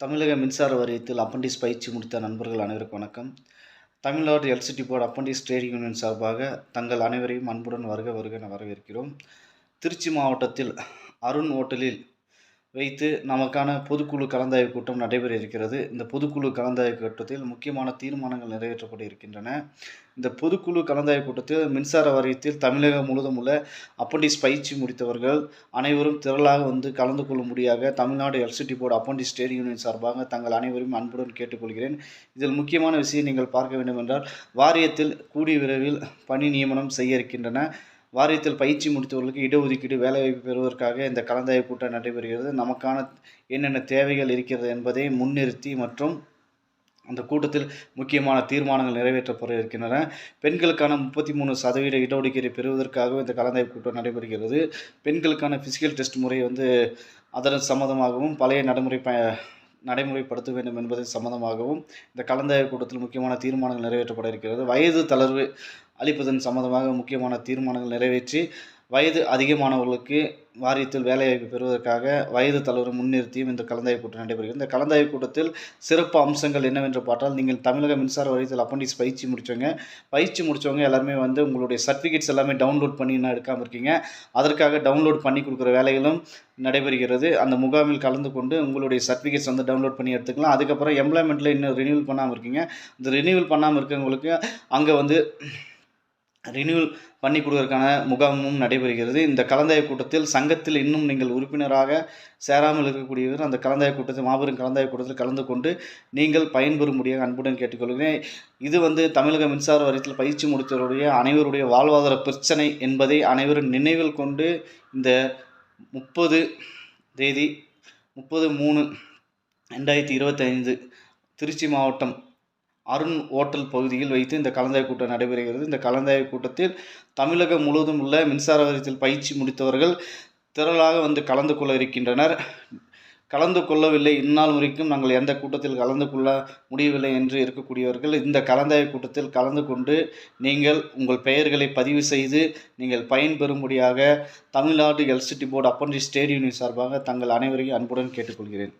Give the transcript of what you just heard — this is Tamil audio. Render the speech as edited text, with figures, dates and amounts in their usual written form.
தமிழக மின்சார வாரியத்தில் அப்பண்டிஸ் பயிற்சி முடித்த நண்பர்கள் அனைவருக்கும் வணக்கம். Tamil Nadu electricity board apprentice trade union சார்பாக தங்கள் அனைவரையும் அன்புடன் வருக என வரவேற்கிறோம். திருச்சி மாவட்டத்தில் அருண் ஹோட்டலில் வைத்து நமக்கான பொதுக்குழு கலந்தாய்வு கூட்டம் நடைபெற இருக்கிறது. இந்த பொதுக்குழு கலந்தாய்வு கூட்டத்தில் முக்கியமான தீர்மானங்கள் நிறைவேற்றப்பட இருக்கின்றன. இந்த பொதுக்குழு கலந்தாய்வு கூட்டத்தில் மின்சார வாரியத்தில் தமிழகம் முழுவதும் உள்ள அப்பண்டிஸ் பயிற்சி முடித்தவர்கள் அனைவரும் திரளாக கலந்து கொள்ளும்படியாக Tamil Nadu electricity board apprentice trade union சார்பாக தங்கள் அனைவரையும் அன்புடன் கேட்டுக்கொள்கிறேன். இதில் முக்கியமான விஷயம் நீங்கள் பார்க்க வேண்டும் என்றால், வாரியத்தில் கூடிய விரைவில் பணி நியமனம் செய்ய இருக்கின்றன. வாரியத்தில் பயிற்சி முடித்தவர்களுக்கு இடஒதுக்கீடு வேலைவாய்ப்பு பெறுவதற்காக இந்த கலந்தாய்வு கூட்டம் நடைபெறுகிறது. நமக்கான என்னென்ன தேவைகள் இருக்கிறது என்பதை முன்னிறுத்தி மற்றும் அந்த கூட்டத்தில் முக்கியமான தீர்மானங்கள் நிறைவேற்றப்பட இருக்கின்றன. பெண்களுக்கான 33% இடஒதுக்கீடு பெறுவதற்காக இந்த கலந்தாய்வு கூட்டம் நடைபெறுகிறது. பெண்களுக்கான ஃபிசிக்கல் டெஸ்ட் முறை அதன் சம்மந்தமாகவும் பழைய நடைமுறைப்படுத்த வேண்டும் என்பது சம்மந்தமாகவும் இந்த கலந்தாய்வு கூட்டத்தில் முக்கியமான தீர்மானங்கள் நிறைவேற்றப்பட இருக்கிறது. வயது தளர்வு அளிப்பதன் சம்மந்தமாக முக்கியமான தீர்மானங்கள் நிறைவேற்றி வயது அதிகமானவர்களுக்கு வாரியத்தில் வேலைவாய்ப்பு பெறுவதற்காக வயது தளர்வு முன்னிறுத்தியும் இந்த கலந்தாய்வு கூட்டம் நடைபெறுகிறது. இந்த கலந்தாய்வு கூட்டத்தில் சிறப்பு அம்சங்கள் என்னவென்று பார்த்தால், நீங்கள் தமிழக மின்சார வாரியத்தில் அப்பண்டிஸ் பயிற்சி முடித்தவங்க எல்லாருமே உங்களுடைய சர்டிஃபிகேட்ஸ் எல்லாமே டவுன்லோட் பண்ணி இன்னும் எடுக்காமல் இருக்கீங்க. அதற்காக டவுன்லோட் பண்ணி கொடுக்குற வேலைகளும் நடைபெறுகிறது. அந்த முகாமில் கலந்து கொண்டு உங்களுடைய சர்டிஃபிகேட்ஸ் டவுன்லோட் பண்ணி எடுத்துக்கலாம். அதுக்கப்புறம் எம்ப்ளாய்மெண்ட்டில் இன்னும் ரினியூவல் பண்ணாமல் இருக்கீங்க. இந்த ரினியூவல் பண்ணாமல் இருக்கவங்களுக்கு அங்கே ரினியூவல் பண்ணி கொடுக்கறதுக்கான முகாமும் நடைபெறுகிறது. இந்த கலந்தாய்வு கூட்டத்தில் சங்கத்தில் இன்னும் நீங்கள் உறுப்பினராக சேராமல் இருக்கக்கூடியவர் அந்த கலந்தாய்வு கூட்டத்தில் மாபெரும் கலந்தாய்வு கூட்டத்தில் கலந்து கொண்டு நீங்கள் பயன்பெறும்படியாக அன்புடன் கேட்டுக்கொள்கிறேன். இது தமிழக மின்சார வாரியத்தில் பயிற்சி முடித்தவருடைய அனைவருடைய வாழ்வாதார பிரச்சனை என்பதை அனைவரும் நினைவில் கொண்டு இந்த 30/3/2025 திருச்சி மாவட்டம் அருண் ஹோட்டல் பகுதியில் வைத்து இந்த கலந்தாய்வு கூட்டம் நடைபெறுகிறது. இந்த கலந்தாய்வு கூட்டத்தில் தமிழகம் முழுவதும் உள்ள மின்சார வாரியத்தில் பயிற்சி முடித்தவர்கள் திரளாக கலந்து கொள்ள இருக்கின்றனர். கலந்து கொள்ளவில்லை, இந்நாள் வரைக்கும் நாங்கள் எந்த கூட்டத்தில் கலந்து கொள்ள முடியவில்லை என்று இருக்கக்கூடியவர்கள் இந்த கலந்தாய்வு கூட்டத்தில் கலந்து கொண்டு நீங்கள் உங்கள் பெயர்களை பதிவு செய்து நீங்கள் பயன்பெறும்படியாக Tamil Nadu electricity board apprentice trade union சார்பாக தங்கள் அனைவரையும் அன்புடன் கேட்டுக்கொள்கிறேன்.